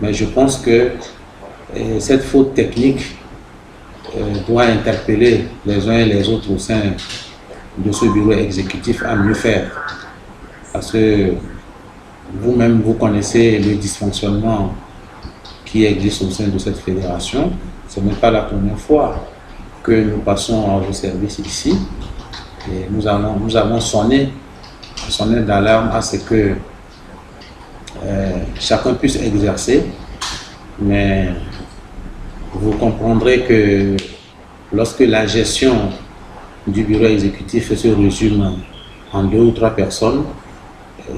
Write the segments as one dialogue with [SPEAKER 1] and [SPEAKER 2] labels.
[SPEAKER 1] Mais je pense que cette faute technique doit interpeller les uns et les autres au sein de ce bureau exécutif à mieux faire. Parce que vous-même, vous connaissez le dysfonctionnement qui existe au sein de cette fédération. Ce n'est pas la première fois que nous passons à vos services ici. Et nous avons sonné d'alarme à ce que chacun puisse exercer, mais vous comprendrez que lorsque la gestion du bureau exécutif se résume en 2 ou 3 personnes,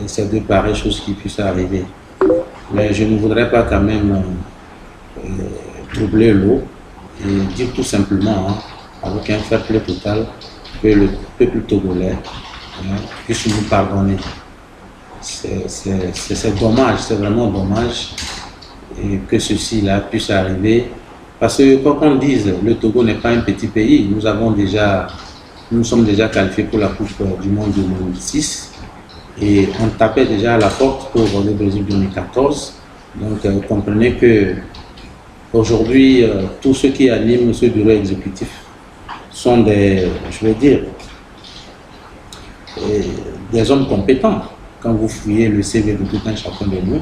[SPEAKER 1] c'est de pareilles choses qui puissent arriver. Mais je ne voudrais pas quand même troubler l'eau et dire tout simplement, avec un fair play total, que le peuple togolais puisse nous pardonner. C'est dommage, c'est vraiment dommage et que ceci-là puisse arriver. Parce que quoi qu'on dise, le Togo n'est pas un petit pays. Nous sommes déjà qualifiés pour la Coupe du Monde 2006 et on tapait déjà à la porte pour le Brésil 2014. Donc vous comprenez que aujourd'hui, tous ceux qui animent ce bureau exécutif sont des hommes compétents. Quand vous fouillez le CV de tout un chacun de nous,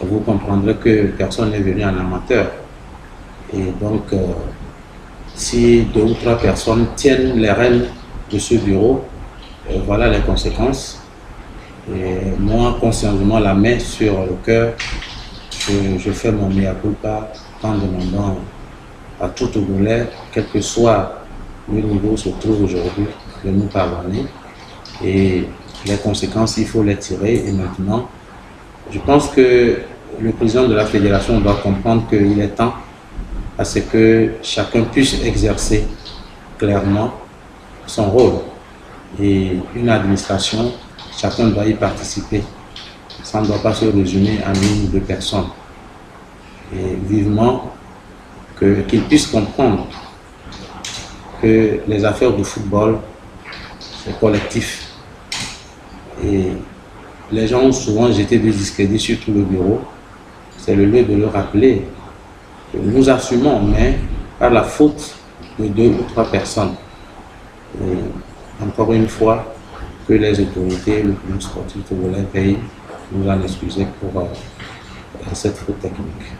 [SPEAKER 1] vous comprendrez que personne n'est venu en amateur. Et donc, si 2 ou 3 personnes tiennent les rênes de ce bureau, voilà les conséquences. Et moi, consciemment, la main sur le cœur, je fais mon mea culpa en demandant à tout Togolais, quel que soit le niveau où se trouve aujourd'hui, de nous pardonner. Et les conséquences, il faut les tirer. Et maintenant, je pense que le président de la fédération doit comprendre qu'il est temps à ce que chacun puisse exercer clairement son rôle. Et une administration, chacun doit y participer. Ça ne doit pas se résumer à 1 ou 2 personnes. Et vivement qu'ils puissent comprendre que les affaires du football, c'est collectif. Et les gens ont souvent jeté des discrédits sur tout le bureau. C'est le lieu de le rappeler. Nous assumons, mais par la faute de 2 ou 3 personnes. Et encore une fois, que les autorités, le club sportif togolais payent, nous en excuser pour cette faute technique.